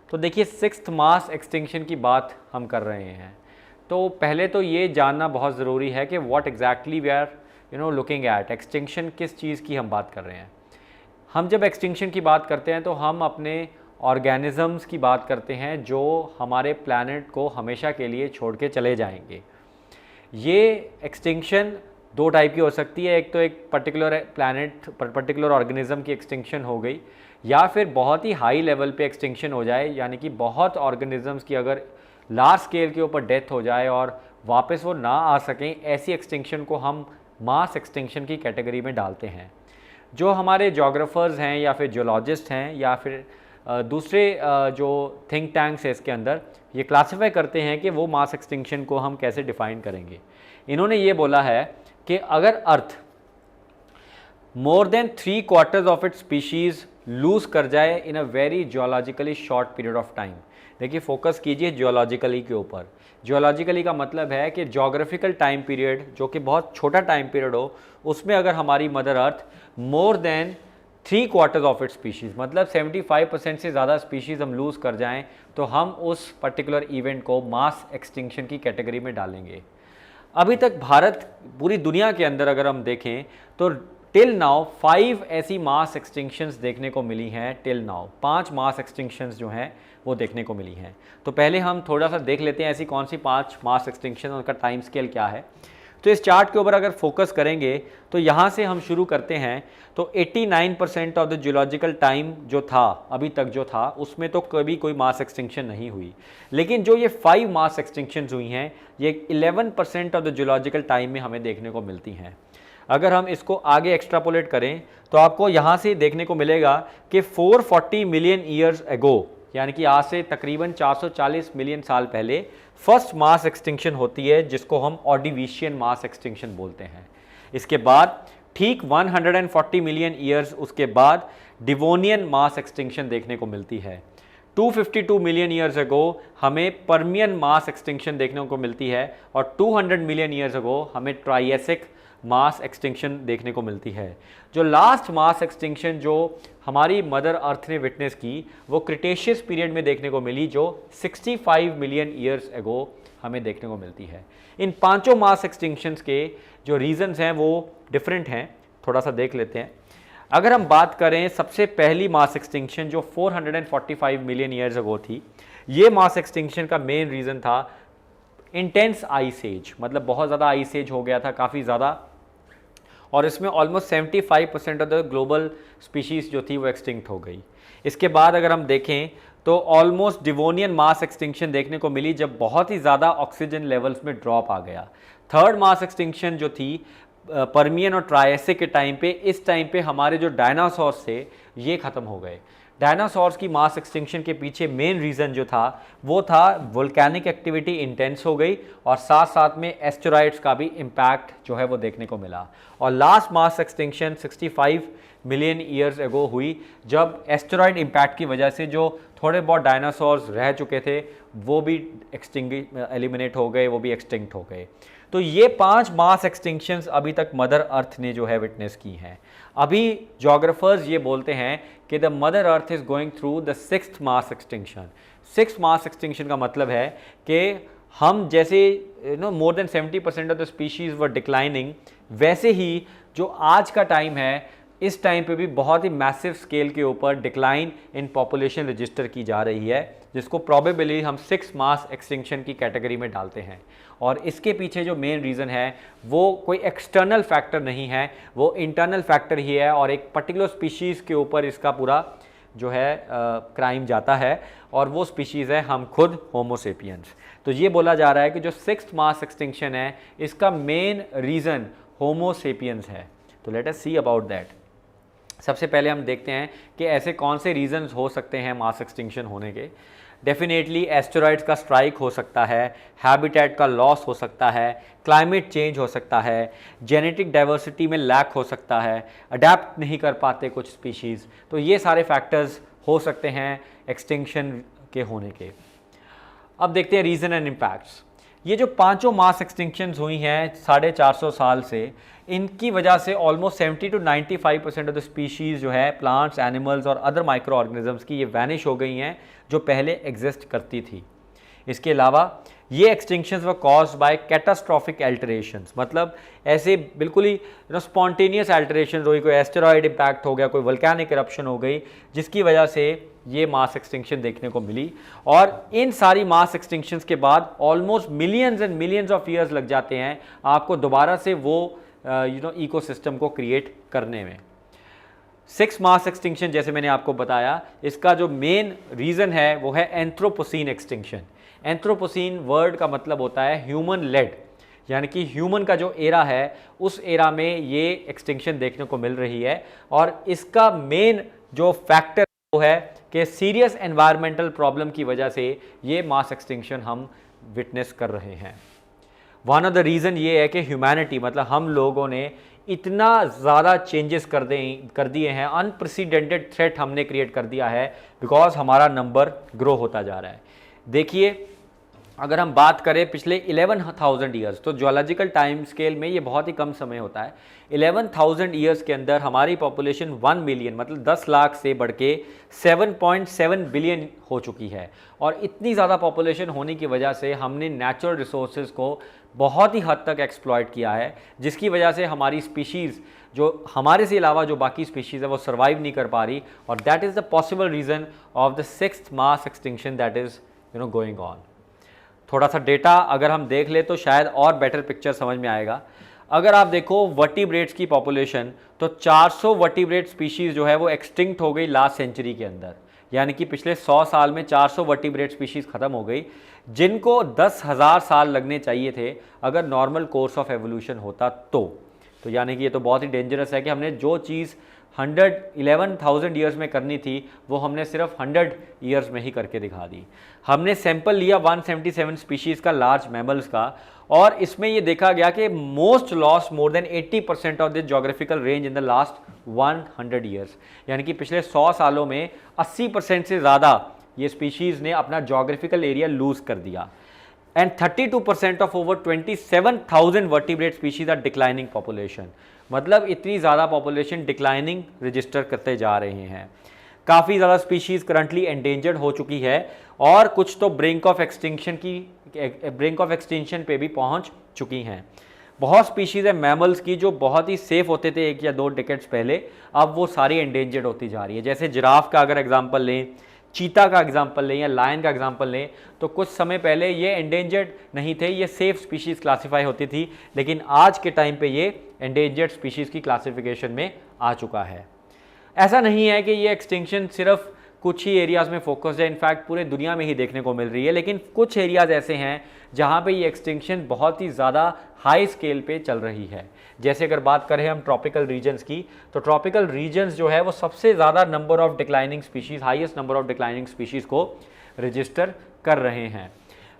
तो देखिए sixth mass extinction की बात हम कर रहे हैं, तो पहले तो ये जानना बहुत ज़रूरी है कि what exactly we are looking at, extinction किस चीज़ की हम बात कर रहे हैं। हम जब एक्सटिंक्शन की बात करते हैं तो हम अपने ऑर्गेनिज़म्स की बात करते हैं जो हमारे प्लैनेट को हमेशा के लिए छोड़ के चले जाएंगे। ये एक्सटिंक्शन दो टाइप की हो सकती है, एक तो एक पर्टिकुलर प्लैनेट पर्टिकुलर ऑर्गेनिज्म की एक्सटिंक्शन हो गई, या फिर बहुत ही हाई लेवल पे एक्सटिंक्शन हो जाए, यानी कि बहुत ऑर्गेनिजम्स की अगर लार्ज स्केल के ऊपर डेथ हो जाए और वापस वो ना आ सकें, ऐसी एक्सटिंक्शन को हम मास एक्सटिंक्शन की कैटेगरी में डालते हैं। जो हमारे जोग्राफर्स हैं या फिर जियोलॉजिस्ट हैं या फिर दूसरे जो थिंक टैंक्स है इसके अंदर, ये क्लासिफाई करते हैं कि वो मास एक्सटिंक्शन को हम कैसे डिफाइन करेंगे। इन्होंने ये बोला है कि अगर earth more than 3/4 of its species lose कर जाए in a very geologically short period of time. देखिए फोकस कीजिए जियोलॉजिकली के ऊपर। जियोलॉजिकली का मतलब है कि जोग्राफिकल टाइम पीरियड जो कि बहुत छोटा टाइम पीरियड हो, उसमें अगर हमारी mother earth more than 3/4 of its species, मतलब 75% से ज़्यादा स्पीशीज़ हम लूज़ कर जाएं, तो हम उस पर्टिकुलर इवेंट को मास एक्सटिंक्शन की कैटेगरी में डालेंगे। अभी तक भारत, पूरी दुनिया के अंदर अगर हम देखें तो टिल नाउ 5 ऐसी मास एक्सटिंक्शंस देखने को मिली हैं। टिल नाउ 5 मास एक्सटिंक्शंस जो हैं वो देखने को मिली हैं। तो पहले हम थोड़ा सा देख लेते हैं ऐसी कौन सी 5 मास एक्सटिंक्शन, उनका टाइम स्केल क्या है। तो इस चार्ट के ऊपर अगर फोकस करेंगे तो यहाँ से हम शुरू करते हैं, तो 89% ऑफ द जियोलॉजिकल टाइम जो था अभी तक जो था, उसमें तो कभी कोई मास एक्सटिंक्शन नहीं हुई। लेकिन जो ये 5 मास एक्सटिंक्शंस हुई हैं, ये 11% ऑफ द जियोलॉजिकल टाइम में हमें देखने को मिलती हैं। अगर हम इसको आगे एक्स्ट्रापोलेट करें तो आपको यहाँ से देखने को मिलेगा कि 440 मिलियन ईयर्स एगो, यानी कि आज से तकरीबन 440 मिलियन साल पहले फर्स्ट मास एक्सटिंक्शन होती है, जिसको हम ऑर्डिविशियन मास एक्सटिंक्शन बोलते हैं। इसके बाद ठीक 140 मिलियन ईयर्स उसके बाद डिवोनियन मास एक्सटिंक्शन देखने को मिलती है। 252 मिलियन ईयर्स अगो हमें पर्मियन मास एक्सटिंक्शन देखने को मिलती है, और 200 मिलियन ईयर्स अगो हमें ट्राइएसिक मास एक्सटिंक्शन देखने को मिलती है। जो लास्ट मास एक्सटिंक्शन जो हमारी मदर अर्थ ने विटनेस की, वो क्रिटेशियस पीरियड में देखने को मिली, जो 65 मिलियन ईयर्स एगो हमें देखने को मिलती है। इन पांचों मास एक्सटिंक्शंस के जो रीजंस हैं वो डिफरेंट हैं, थोड़ा सा देख लेते हैं। अगर हम बात करें सबसे पहली मास एक्सटिंक्शन जो 445 मिलियन ईयर्स अगो थी, ये मास एक्सटिंक्शन का मेन रीज़न था इंटेंस आइस एज, मतलब बहुत ज़्यादा आइस एज हो गया था, काफ़ी ज़्यादा, और इसमें almost 75% of the global species जो थी वो एक्सटिंक्ट हो गई। इसके बाद अगर हम देखें तो ऑलमोस्ट डिवोनियन मास एक्सटिंक्शन देखने को मिली, जब बहुत ही ज़्यादा ऑक्सीजन लेवल्स में ड्रॉप आ गया। थर्ड मास एक्सटिंक्शन जो थी पर्मियन और ट्रायसिक के टाइम पे, इस टाइम पे हमारे जो डायनासोर्स थे ये ख़त्म हो गए। डायनासोर्स की मास एक्सटिंक्शन के पीछे मेन रीज़न जो था वो था वोल्केनिक एक्टिविटी इंटेंस हो गई, और साथ साथ में एस्टेरॉइड्स का भी इम्पैक्ट जो है वो देखने को मिला। और last mass extinction 65 million years ago हुई, जब एस्टेरॉइड इम्पैक्ट की वजह से जो थोड़े बहुत डायनासोर्स रह चुके थे वो भी एलिमिनेट हो गए, वो भी एक्सटिंक्ट हो गए। तो ये 5 मास एक्सटिंक्शंस अभी तक मदर अर्थ ने जो है विटनेस की हैं। अभी जोग्राफर्स ये बोलते हैं कि the mother earth is going through the 6th mass extinction. 6th mass extinction का मतलब है कि हम जैसे more than 70% of the species were declining, वैसे ही जो आज का टाइम है, इस टाइम पे भी बहुत ही मैसिव स्केल के ऊपर डिक्लाइन इन पॉपुलेशन रजिस्टर की जा रही है, जिसको प्रॉबेबली हम 6 मास एक्सटिंक्शन की कैटेगरी में डालते हैं। और इसके पीछे जो मेन रीज़न है वो कोई एक्सटर्नल फैक्टर नहीं है, वो इंटरनल फैक्टर ही है, और एक पर्टिकुलर स्पीशीज़ के ऊपर इसका पूरा जो है क्राइम जाता है, और वो स्पीशीज़ है हम खुद, होमो सेपियंस। तो ये बोला जा रहा है कि जो 6th मास एक्सटिंक्शन है इसका मेन रीज़न होमो सेपियंस है। तो let us see about that. सबसे पहले हम देखते हैं कि ऐसे कौन से रीजंस हो सकते हैं मास एक्सटिंक्शन होने के। डेफिनेटली एस्टेरॉइड्स का स्ट्राइक हो सकता है, हैबिटेट का लॉस हो सकता है, क्लाइमेट चेंज हो सकता है, जेनेटिक डाइवर्सिटी में लैक हो सकता है, अडेप्ट नहीं कर पाते कुछ स्पीशीज़। तो ये सारे फैक्टर्स हो सकते हैं एक्सटिंक्शन के होने के। अब देखते हैं रीज़न एंड इम्पैक्ट्स। ये जो पांचों मास एक्सटिंक्शंस हुई हैं 450 साल से, इनकी वजह से almost 70 to 95% of the species जो है प्लांट्स, एनिमल्स और अदर माइक्रो ऑर्गेनिजम्स की ये वैनिश हो गई हैं जो पहले एग्जिस्ट करती थी। इसके अलावा ये extinctions were caused by catastrophic alterations, मतलब ऐसे बिल्कुल ही स्पॉन्टेनियस अल्टरेशन हुई, कोई एस्टेरॉयड इम्पैक्ट हो गया, कोई वोल्केनिक इरप्शन हो गई, जिसकी वजह से ये मास एक्सटिंक्शन देखने को मिली। और इन सारी मास एक्सटिंक्शंस के बाद almost millions and millions of years लग जाते हैं आपको दोबारा से वो इकोसिस्टम को क्रिएट करने में। 6 मास एक्सटिंक्शन जैसे मैंने आपको बताया, इसका जो मेन रीज़न है वो है एंथ्रोपोसीन एक्सटिंक्शन। एंथ्रोपोसीन वर्ड का मतलब होता है ह्यूमन लेड, यानी कि ह्यूमन का जो एरा है उस एरा में ये एक्सटिंक्शन देखने को मिल रही है। और इसका मेन जो फैक्टर वो है कि सीरियस एनवायरमेंटल प्रॉब्लम की वजह से ये मास एक्सटिंक्शन हम विटनेस कर रहे हैं। वन ऑफ द रीज़न ये है कि ह्यूमैनिटी, मतलब हम लोगों ने इतना ज़्यादा चेंजेस कर दिए हैं, अनप्रेसिडेंटेड थ्रेट हमने क्रिएट कर दिया है बिकॉज हमारा नंबर ग्रो होता जा रहा है। देखिए, अगर हम बात करें पिछले 11,000 ईयर्स, तो ज्योलॉजिकल टाइम स्केल में ये बहुत ही कम समय होता है। 11,000 ईयर्स के अंदर हमारी पॉपुलेशन 1 मिलियन मतलब 10 लाख से बढ़ के 7.7 बिलियन हो चुकी है। और इतनी ज़्यादा पॉपुलेशन होने की वजह से हमने नेचुरल रिसोर्सेज को बहुत ही हद तक एक्सप्लॉइट किया है, जिसकी वजह से हमारी स्पीशीज़ जो हमारे से अलावा जो बाकी स्पीशीज़ है वो सर्वाइव नहीं कर पा रही। और that is the possible reason of the 6th mass extinction that is going on. थोड़ा सा डेटा अगर हम देख ले तो शायद और बेटर पिक्चर समझ में आएगा। अगर आप देखो वर्टिब्रेट्स की पॉपुलेशन, तो 400 वर्टिब्रेट स्पीशीज़ जो है वो एक्सटिंक्ट हो गई लास्ट सेंचुरी के अंदर, यानी कि पिछले 100 साल में 400 वर्टिब्रेट स्पीशीज़ ख़त्म हो गई, जिनको 10,000 साल लगने चाहिए थे अगर नॉर्मल कोर्स ऑफ एवोल्यूशन होता तो यानी कि ये तो बहुत ही डेंजरस है कि हमने जो चीज़ 111,000 ईयर्स में करनी थी वो हमने सिर्फ 100 ईयर्स में ही करके दिखा दी। हमने सैंपल लिया 177 स्पीशीज़ का, लार्ज मैमल्स का, और इसमें ये देखा गया कि most lost more than 80% of this geographical range in the last 100 years, यानी कि पिछले 100 सालों में 80% से ज़्यादा ये स्पीशीज़ ने अपना जोग्राफिकल एरिया लूज कर दिया। And 32% of over 27,000 vertebrate species are declining population, मतलब इतनी ज़्यादा पॉपुलेशन डिक्लाइनिंग रजिस्टर करते जा रहे हैं। काफ़ी ज़्यादा स्पीशीज़ करंटली एंडेंजर्ड हो चुकी है और कुछ तो ब्रिंक ऑफ एक्सटिंक्शन पे भी पहुंच चुकी हैं। बहुत स्पीशीज़ है मैमल्स की जो बहुत ही सेफ होते थे 1 या 2 डिकेड्स पहले, अब वो सारी एंडेंजर्ड होती जा रही है। जैसे जिराफ का अगर एग्जाम्पल लें, चीता का एग्जाम्पल लें या लायन का एग्जाम्पल लें, तो कुछ समय पहले ये एंडेंजर्ड नहीं थे, ये सेफ स्पीशीज़ क्लासीफाई होती थी, लेकिन आज के टाइम पे ये एंडेंजर्ड स्पीशीज़ की क्लासिफिकेशन में आ चुका है। ऐसा नहीं है कि ये एक्सटिंक्शन सिर्फ कुछ ही एरियाज़ में फोकस्ड है, इनफैक्ट पूरे दुनिया में ही देखने को मिल रही है, लेकिन कुछ एरियाज़ ऐसे हैं जहाँ पे ये एक्सटिंक्शन बहुत ही ज़्यादा हाई स्केल पे चल रही है। जैसे अगर बात करें हम ट्रॉपिकल रीजन्स की, तो ट्रॉपिकल रीजन्स जो है वो सबसे ज़्यादा number of declining species, highest number of declining species को रजिस्टर कर रहे हैं।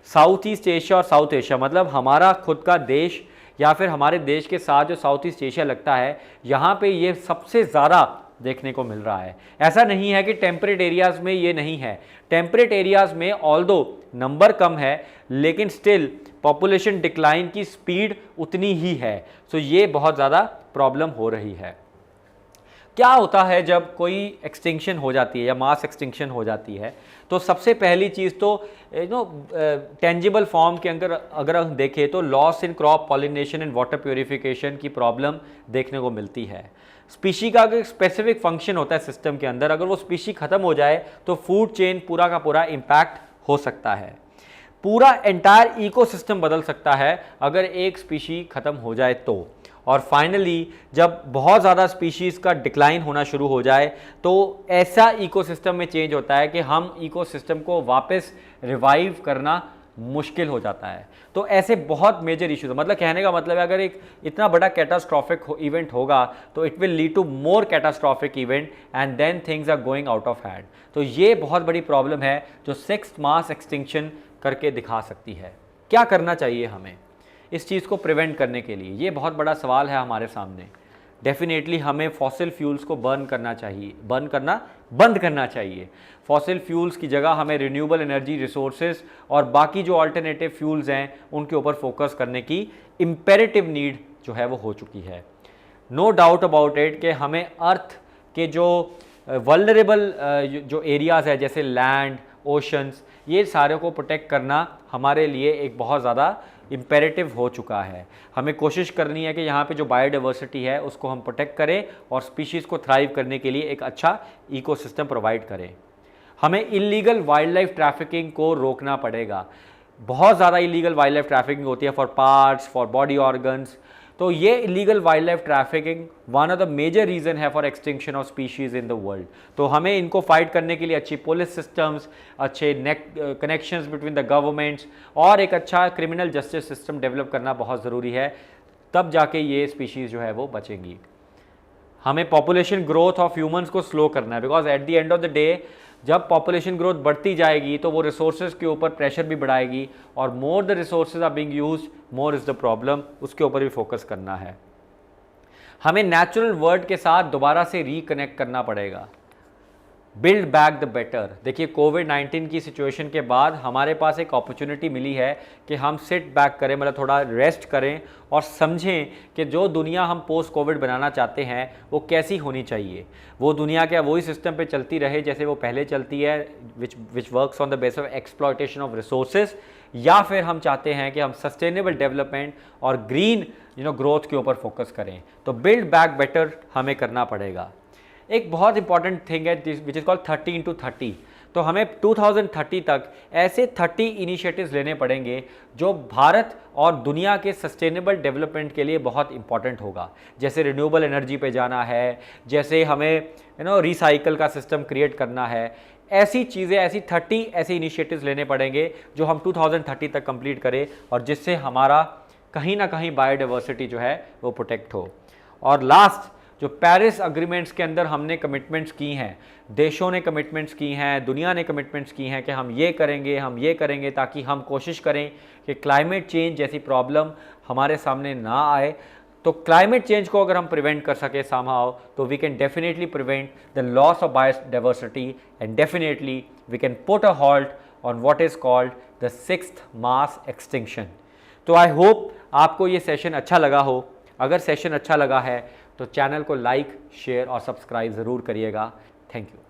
साउथ ईस्ट एशिया और साउथ एशिया, मतलब हमारा खुद का देश या फिर हमारे देश के साथ जो साउथ ईस्ट एशिया लगता है, यहाँ पे ये सबसे ज़्यादा देखने को मिल रहा है। ऐसा नहीं है कि टेम्परेट एरियाज़ में ये नहीं है, टेम्परेट एरियाज़ में ऑल्दो नंबर कम है लेकिन स्टिल पॉपुलेशन डिक्लाइन की स्पीड उतनी ही है। सो ये बहुत ज़्यादा प्रॉब्लम हो रही है। क्या होता है जब कोई एक्सटिंक्शन हो जाती है या मास एक्सटिंक्शन हो जाती है, तो सबसे पहली चीज़ तो टेंजिबल फॉर्म के अंदर अगर हम देखें तो loss in crop pollination and water purification की प्रॉब्लम देखने को मिलती है। स्पीशी का अगर स्पेसिफिक फंक्शन होता है सिस्टम के अंदर, अगर वो स्पीशी ख़त्म हो जाए तो फूड चेन पूरा का पूरा इम्पैक्ट हो सकता है, पूरा एंटायर इकोसिस्टम बदल सकता है अगर एक स्पीशी ख़त्म हो जाए तो। और फाइनली जब बहुत ज़्यादा स्पीशीज़ का डिक्लाइन होना शुरू हो जाए तो ऐसा इकोसिस्टम में चेंज होता है कि हम इकोसिस्टम को वापस रिवाइव करना मुश्किल हो जाता है। तो ऐसे बहुत मेजर इश्यूज, मतलब कहने का मतलब है अगर एक इतना बड़ा कैटास्ट्रॉफिक इवेंट होगा तो it will lead to more catastrophic event and then things are going out of hand. तो ये बहुत बड़ी प्रॉब्लम है जो 6th मास एक्सटिंक्शन करके दिखा सकती है। क्या करना चाहिए हमें इस चीज़ को प्रिवेंट करने के लिए, ये बहुत बड़ा सवाल है हमारे सामने। डेफिनेटली हमें फॉसिल फ्यूल्स को बर्न करना चाहिए, बंद करना चाहिए। फॉसिल फ्यूल्स की जगह हमें रिन्यूएबल एनर्जी रिसोर्सेज और बाकी जो अल्टरनेटिव फ्यूल्स हैं उनके ऊपर फोकस करने की इम्पेरेटिव नीड जो है वो हो चुकी है। नो डाउट अबाउट इट कि हमें अर्थ के जो वल्नरेबल जो एरियाज़ है जैसे लैंड, ओशंस, ये सारे को प्रोटेक्ट करना हमारे लिए एक बहुत ज़्यादा इम्पेरेटिव हो चुका है। हमें कोशिश करनी है कि यहाँ पे जो बायोडाइवर्सिटी है उसको हम प्रोटेक्ट करें और स्पीशीज़ को थ्राइव करने के लिए एक अच्छा इकोसिस्टम प्रोवाइड करें। हमें इलीगल वाइल्ड लाइफ ट्रैफिकिंग को रोकना पड़ेगा। बहुत ज़्यादा इलीगल वाइल्ड लाइफ ट्रैफिकिंग होती है for parts, for body organs. तो ये illegal wild life trafficking one of the major reason है for extinction of species in the world. तो हमें इनको फाइट करने के लिए अच्छी पुलिस सिस्टम्स, अच्छे कनेक्शंस बिटवीन द गवर्नमेंट्स और एक अच्छा क्रिमिनल जस्टिस सिस्टम डेवलप करना बहुत ज़रूरी है, तब जाके ये स्पीशीज़ जो है वो बचेंगी। हमें पॉपुलेशन ग्रोथ ऑफ ह्यूमंस को स्लो करना है, because at the end of the day जब पॉपुलेशन ग्रोथ बढ़ती जाएगी तो वो रिसोर्सेज के ऊपर प्रेशर भी बढ़ाएगी और more the resources are being used more is the problem, उसके ऊपर भी फोकस करना है। हमें नेचुरल वर्ल्ड के साथ दोबारा से रिकनेक्ट करना पड़ेगा, बिल्ड बैक द बेटर। देखिए कोविड-19 की सिचुएशन के बाद हमारे पास एक अपॉर्चुनिटी मिली है कि हम सिट बैक करें, मतलब थोड़ा रेस्ट करें और समझें कि जो दुनिया हम पोस्ट कोविड बनाना चाहते हैं वो कैसी होनी चाहिए। वो दुनिया क्या वही सिस्टम पे चलती रहे जैसे वो पहले चलती है, which works on the base of exploitation of resources, या फिर हम चाहते हैं कि हम सस्टेनेबल डेवलपमेंट और ग्रीन ग्रोथ के ऊपर फोकस करें। तो बिल्ड बैक बेटर हमें करना पड़ेगा। एक बहुत इंपॉर्टेंट थिंग है विच इज़ कॉल्ड 30x30। तो हमें 2030 तक ऐसे 30 इनिशिएटिव्स लेने पड़ेंगे जो भारत और दुनिया के सस्टेनेबल डेवलपमेंट के लिए बहुत इंपॉर्टेंट होगा। जैसे रिन्यूएबल एनर्जी पे जाना है, जैसे हमें रिसाइकल का सिस्टम क्रिएट करना है। ऐसी चीज़ें, ऐसी 30 ऐसे इनिशिएटिव्स लेने पड़ेंगे जो हम 2030 तक कंप्लीट करें और जिससे हमारा कहीं ना कहीं बायोडाइवर्सिटी जो है वो प्रोटेक्ट हो। और लास्ट, जो पेरिस अग्रीमेंट्स के अंदर हमने कमिटमेंट्स की हैं, देशों ने कमिटमेंट्स की हैं, दुनिया ने कमिटमेंट्स की हैं कि हम ये करेंगे, ताकि हम कोशिश करें कि क्लाइमेट चेंज जैसी प्रॉब्लम हमारे सामने ना आए। तो क्लाइमेट चेंज को अगर हम प्रिवेंट कर सके समहाउ, तो we can definitely prevent the loss of biodiversity and definitely we can put a halt on what is called the 6th mass extinction. तो आई होप आपको ये सेशन अच्छा लगा हो। अगर सेशन अच्छा लगा है तो चैनल को लाइक, शेयर और सब्सक्राइब ज़रूर करिएगा। Thank you.